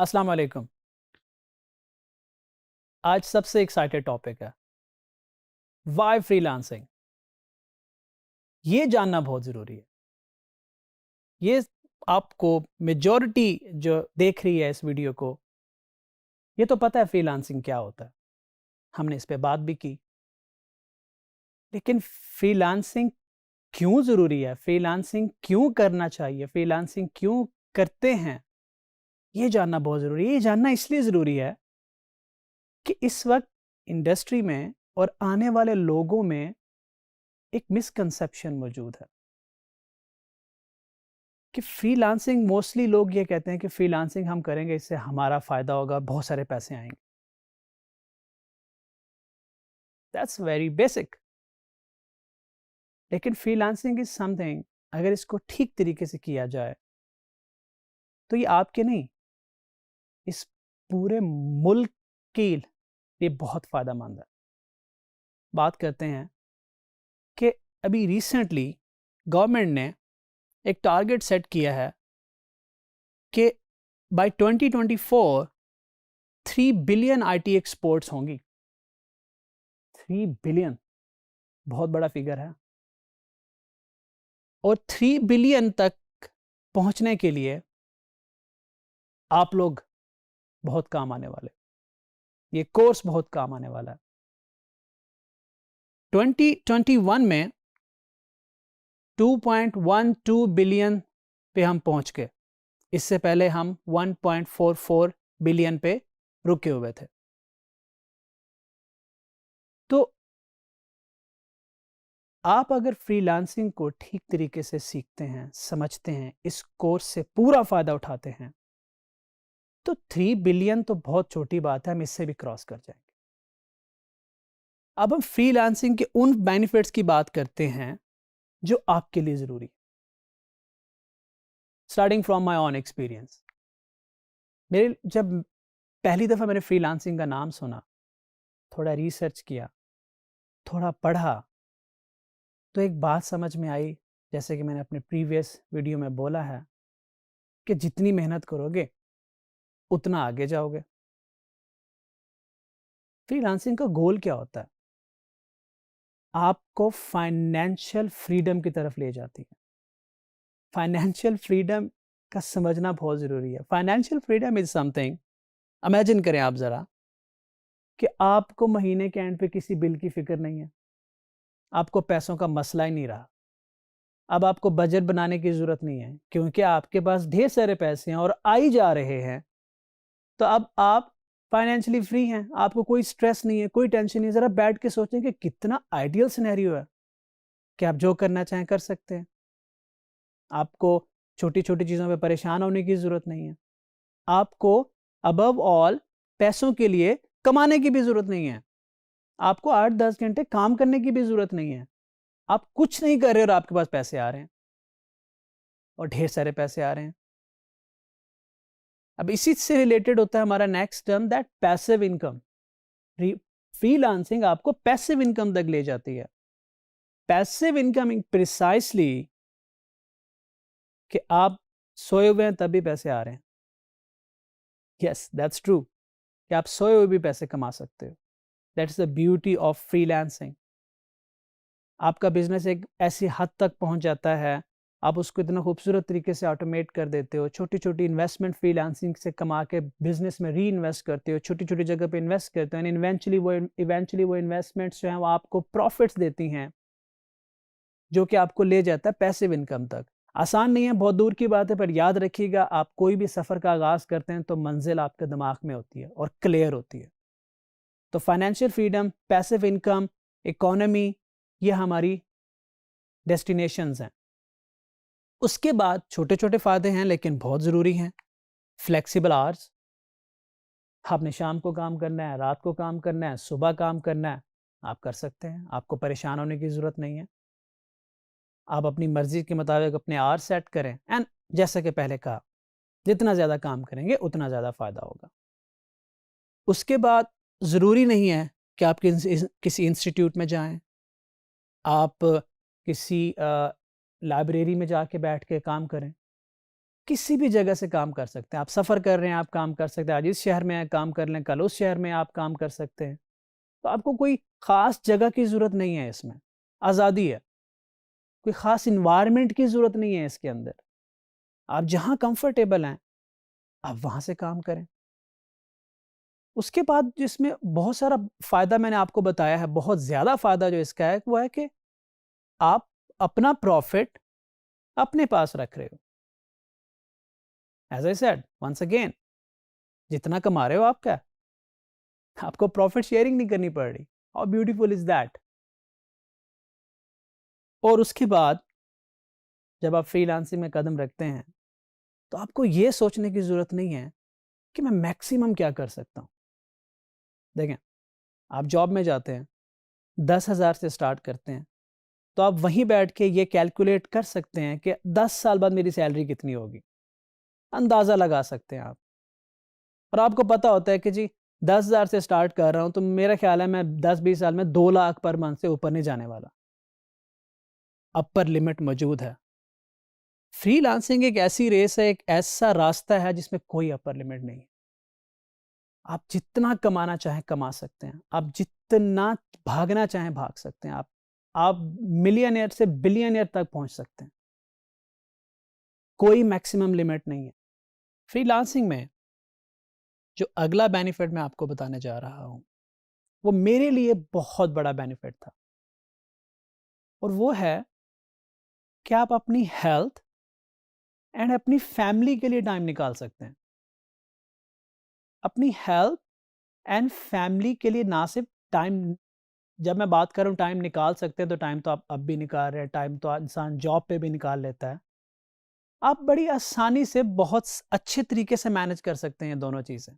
अस्सलाम वालेकुम। आज सबसे एक्साइटेड टॉपिक है व्हाई फ्रीलांसिंग। ये जानना बहुत ज़रूरी है। ये आपको मेजॉरिटी जो देख रही है इस वीडियो को, ये तो पता है फ्रीलांसिंग क्या होता है। हमने इस पे बात भी की। लेकिन फ्रीलांसिंग क्यों ज़रूरी है? फ्रीलांसिंग क्यों करना चाहिए? फ्रीलांसिंग क्यों करते हैं? ये जानना बहुत ज़रूरी है। ये जानना इसलिए ज़रूरी है कि इस वक़्त इंडस्ट्री में और आने वाले लोगों में एक मिसकंसेप्शन मौजूद है कि फ्रीलांसिंग, मोस्टली लोग ये कहते हैं कि फ्रीलांसिंग हम करेंगे, इससे हमारा फ़ायदा होगा, बहुत सारे पैसे आएँगे। That's very basic. लेकिन फ्रीलांसिंग इज़ समथिंग, अगर इसको ठीक तरीके से किया जाए, तो ये आपके नहीं, इस पूरे मुल्क के लिए बहुत फ़ायदेमंद है। बात करते हैं कि अभी रिसेंटली गवर्नमेंट ने एक टारगेट सेट किया है कि बाय 2024 3 बिलियन आईटी एक्सपोर्ट्स होंगी। 3 बिलियन बहुत बड़ा फिगर है। और 3 बिलियन तक पहुंचने के लिए आप लोग बहुत काम आने वाले, ये कोर्स बहुत काम आने वाला है। 2021 में 2.12 बिलियन पे हम पहुंच गए। इससे पहले हम 1.44 बिलियन पे रुके हुए थे। तो आप अगर फ्रीलांसिंग को ठीक तरीके से सीखते हैं, समझते हैं, इस कोर्स से पूरा फायदा उठाते हैं, तो 3 बिलियन तो बहुत छोटी बात है, हम इससे भी क्रॉस कर जाएंगे। अब हम फ्रीलांसिंग के उन बेनिफिट्स की बात करते हैं जो आपके लिए ज़रूरी है। Starting from my own experience, मेरे जब पहली दफ़ा मैंने फ्रीलांसिंग का नाम सुना, थोड़ा रिसर्च किया, थोड़ा पढ़ा, तो एक बात समझ में आई, जैसे कि मैंने अपने प्रीवियस वीडियो में बोला है, कि जितनी मेहनत करोगे उतना आगे जाओगे। फ्रीलांसिंग का गोल क्या होता है? आपको फाइनेंशियल फ्रीडम की तरफ ले जाती है। फाइनेंशियल फ्रीडम का समझना बहुत ज़रूरी है। Financial freedom is something, imagine करें आप ज़रा, कि आपको महीने के एंड पे किसी बिल की फ़िक्र नहीं है। आपको पैसों का मसला ही नहीं रहा। अब आपको बजट बनाने की ज़रूरत नहीं है, क्योंकि आपके पास ढेर सारे पैसे हैं और आ ही जा रहे हैं। तो अब आप फाइनेंशियली फ्री हैं, आपको कोई स्ट्रेस नहीं है, कोई टेंशन नहीं है। ज़रा बैठ के सोचें कि कितना आइडियल सिनेरियो है कि आप जो करना चाहें कर सकते हैं। आपको छोटी-छोटी चीज़ों पे परेशान होने की ज़रूरत नहीं है। आपको अबव ऑल पैसों के लिए कमाने की भी ज़रूरत नहीं है। आपको 8-10 घंटे काम करने की भी ज़रूरत नहीं है। आप कुछ नहीं कर रहे और आपके पास पैसे आ रहे हैं, और ढेर सारे पैसे आ रहे हैं। अब इसी से रिलेटेड होता है हमारा next term, that passive income. Freelancing आपको पैसिव इनकम तक ले जाती है। पैसिव इनकम प्रिसाइसली कि आप सोए हुए हैं तब भी पैसे आ रहे हैं। यस, दैट्स ट्रू कि आप सोए हुए भी पैसे कमा सकते हो। That's the beauty of freelancing. आपका बिजनेस एक ऐसी हद तक पहुंच जाता है, आप उसको इतना खूबसूरत तरीके से ऑटोमेट कर देते हो, छोटी छोटी इन्वेस्टमेंट फ्रीलांसिंग से कमा के बिजनेस में री इन्वेस्ट करते हो, छोटी छोटी जगह पे इन्वेस्ट करते हो, एंड इवेंचुअली वो इन्वेस्टमेंट्स जो हैं वो आपको प्रॉफिट्स देती हैं, जो कि आपको ले जाता है पैसिव इनकम तक। आसान नहीं है, बहुत दूर की बात है, पर याद रखिएगा, आप कोई भी सफ़र का आगाज़ करते हैं तो मंजिल आपके दिमाग में होती है और क्लियर होती है। तो financial freedom, passive income, economy, ये हमारी डेस्टिनेशंस हैं। उसके बाद छोटे-छोटे फ़ायदे हैं लेकिन बहुत ज़रूरी हैं। फ्लेक्सिबल आवर्स, आपने शाम को काम करना है, रात को काम करना है, सुबह काम करना है, आप कर सकते हैं। आपको परेशान होने की ज़रूरत नहीं है। आप अपनी मर्ज़ी के मुताबिक अपने आवर्स सेट करें, एंड जैसा कि पहले कहा, जितना ज़्यादा काम करेंगे उतना ज़्यादा फ़ायदा होगा। उसके बाद ज़रूरी नहीं है कि आप किसी इंस्टीट्यूट में जाएँ, आप किसी लाइब्रेरी में जाके बैठ के काम करें। किसी भी जगह से काम कर सकते हैं। आप सफ़र कर रहे हैं, आप काम कर सकते हैं। आज इस शहर में काम कर लें, कल उस शहर में आप काम कर सकते हैं। तो आपको कोई ख़ास जगह की ज़रूरत नहीं है इसमें, आज़ादी है। कोई ख़ास एनवायरनमेंट की ज़रूरत नहीं है इसके अंदर। आप जहाँ कंफर्टेबल हैं, आप वहाँ से काम करें। उसके बाद जिसमें बहुत सारा फ़ायदा मैंने आपको बताया है, बहुत ज़्यादा फ़ायदा जो इसका है, वो है कि आप अपना प्रॉफ़िट अपने पास रख रहे हो। As I said once again, जितना कमा रहे हो आप क्या, आपको प्रॉफ़िट शेयरिंग नहीं करनी पड़ रही। How beautiful is that. और उसके बाद जब आप फ्रीलांसिंग में कदम रखते हैं, तो आपको ये सोचने की ज़रूरत नहीं है कि मैं मैक्सिमम क्या कर सकता हूँ। देखें, आप जॉब में जाते हैं, 10,000 से स्टार्ट करते हैं, तो आप वहीं बैठ के ये कैलकुलेट कर सकते हैं कि 10 साल बाद मेरी सैलरी कितनी होगी। अंदाज़ा लगा सकते हैं आप। और आपको पता होता है कि जी 10,000 से स्टार्ट कर रहा हूँ, तो मेरा ख़्याल है मैं 10-20 साल में 2 लाख पर मंथ से ऊपर नहीं जाने वाला। अपर लिमिट मौजूद है। फ्रीलांसिंग एक ऐसी रेस है, एक ऐसा रास्ता है जिसमें कोई अपर लिमिट नहीं है। आप जितना कमाना चाहें कमा सकते हैं। आप जितना भागना चाहें भाग सकते हैं। आप मिलियनेयर से बिलियनेयर तक पहुँच सकते हैं। कोई मैक्सिमम लिमिट नहीं है। फ्रीलांसिंग में जो अगला बेनिफिट मैं आपको बताने जा रहा हूँ, वो मेरे लिए बहुत बड़ा बेनिफिट था। और वो है कि आप अपनी हेल्थ एंड अपनी फैमिली के लिए टाइम निकाल सकते हैं। अपनी हेल्थ एंड फैमिली के लिए ना सिर्फ टाइम, जब मैं बात कर रहा हूँ टाइम निकाल सकते हैं, तो टाइम तो आप अब भी निकाल रहे हैं, टाइम तो इंसान जॉब पे भी निकाल लेता है। आप बड़ी आसानी से बहुत अच्छे तरीके से मैनेज कर सकते हैं ये दोनों चीज़ें।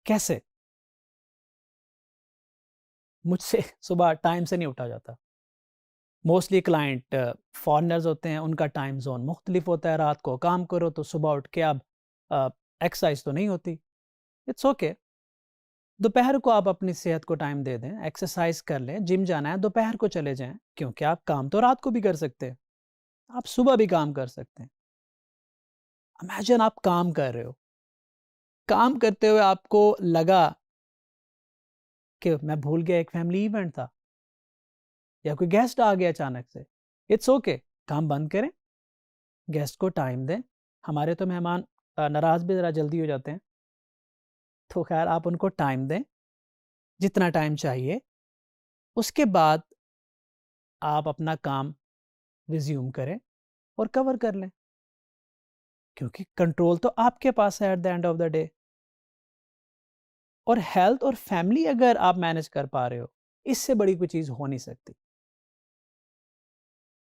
कैसे? मुझसे सुबह टाइम से नहीं उठा जाता। मोस्टली क्लाइंट फॉरेनर्स होते हैं, उनका टाइम ज़ोन मुख्तलिफ होता है। रात को काम करो तो सुबह उठ के आप एक्सरसाइज तो नहीं होती। It's okay. दोपहर को आप अपनी सेहत को टाइम दे दें, एक्सरसाइज कर लें, जिम जाना है दोपहर को चले जाएँ, क्योंकि आप काम तो रात को भी कर सकते हैं, आप सुबह भी काम कर सकते हैं। इमेजिन आप काम कर रहे हो, काम करते हुए आपको लगा कि मैं भूल गया एक फैमिली इवेंट था या कोई गेस्ट आ गया अचानक से। इट्स ओके, काम बंद करें, गेस्ट को टाइम दें। हमारे तो मेहमान नाराज़ भी ज़रा जल्दी हो जाते हैं, तो खैर आप उनको टाइम दें, जितना टाइम चाहिए। उसके बाद आप अपना काम रिज़्यूम करें और कवर कर लें, क्योंकि कंट्रोल तो आपके पास है at the end of the day. और हेल्थ और फैमिली अगर आप मैनेज कर पा रहे हो, इससे बड़ी कोई चीज़ हो नहीं सकती।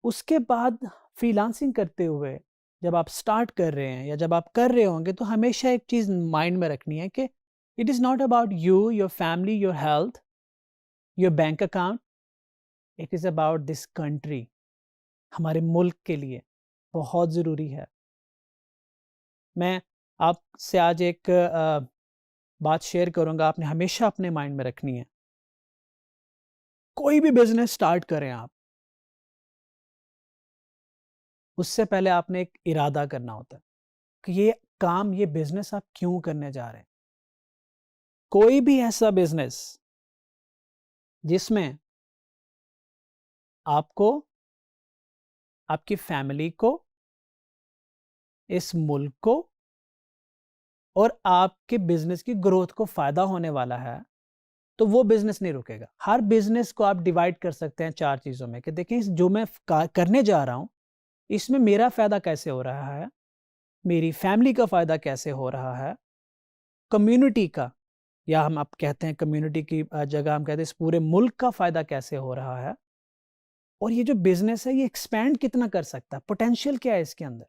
उसके बाद फ्रीलांसिंग करते हुए जब आप स्टार्ट कर रहे हैं या जब आप कर रहे होंगे, तो हमेशा एक चीज़ माइंड में रखनी है कि it is not about you, your family, your health, your bank account, it is about this country. हमारे मुल्क के लिए बहुत ज़रूरी है। मैं आपसे आज एक बात शेयर करूँगा, आपने हमेशा अपने माइंड में रखनी है। कोई भी बिज़नेस स्टार्ट करें आप, उससे पहले आपने एक इरादा करना होता है कि ये काम, ये बिज़नेस आप क्यों करने जा रहे हैं। कोई भी ऐसा बिज़नेस जिसमें आपको, आपकी फैमिली को, इस मुल्क को और आपके बिज़नेस की ग्रोथ को फ़ायदा होने वाला है, तो वो बिज़नेस नहीं रुकेगा। हर बिज़नेस को आप डिवाइड कर सकते हैं 4 चीज़ों में कि देखिए जो मैं करने जा रहा हूँ, इसमें मेरा फ़ायदा कैसे हो रहा है, मेरी फैमिली का फ़ायदा कैसे हो रहा है, कम्युनिटी का, या हम आप कहते हैं कम्युनिटी की जगह हम कहते हैं इस पूरे मुल्क का फ़ायदा कैसे हो रहा है, और ये जो बिज़नेस है ये एक्सपैंड कितना कर सकता है, पोटेंशियल क्या है इसके अंदर।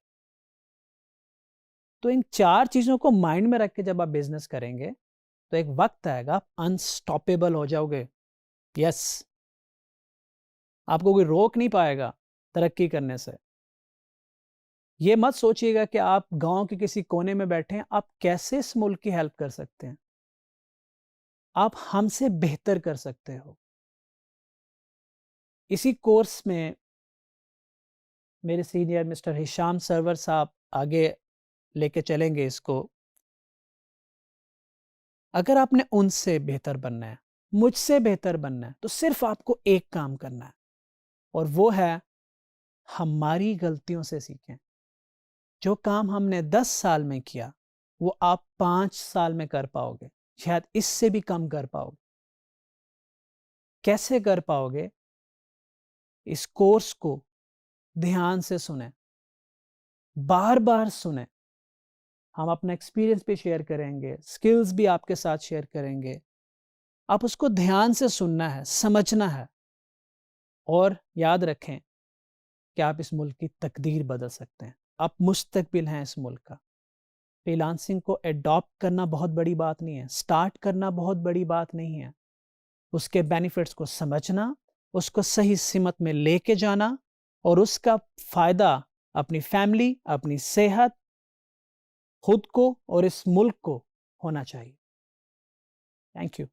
तो इन 4 चीज़ों को माइंड में रख के जब आप बिज़नेस करेंगे, तो एक वक़्त आएगा आप अनस्टॉपेबल हो जाओगे। यस, आपको कोई रोक नहीं पाएगा तरक्की करने से। ये मत सोचिएगा कि आप गाँव के किसी कोने में बैठे हैं, आप कैसे इस मुल्क की हेल्प कर सकते हैं। आप हमसे बेहतर कर सकते हो। इसी कोर्स में मेरे सीनियर मिस्टर हिशाम सरवर साहब आगे लेके चलेंगे इसको। अगर आपने उनसे बेहतर बनना है, मुझसे बेहतर बनना है, तो सिर्फ आपको एक काम करना है, और वो है हमारी गलतियों से सीखें। जो काम हमने 10 साल में किया, वो आप 5 साल में कर पाओगे, शायद इससे भी कम कर पाओगे। कैसे कर पाओगे? इस कोर्स को ध्यान से सुने, बार बार सुने। हम अपना एक्सपीरियंस भी शेयर करेंगे, स्किल्स भी आपके साथ शेयर करेंगे। आप उसको ध्यान से सुनना है, समझना है, और याद रखें कि आप इस मुल्क की तकदीर बदल सकते हैं। आप मुस्तकबिल हैं इस मुल्क का। फ्रीलांसिंग को एडॉप्ट करना बहुत बड़ी बात नहीं है, स्टार्ट करना बहुत बड़ी बात नहीं है। उसके बेनिफिट्स को समझना, उसको सही सिमत में लेके जाना, और उसका फ़ायदा अपनी फैमिली, अपनी सेहत, खुद को और इस मुल्क को होना चाहिए। Thank you.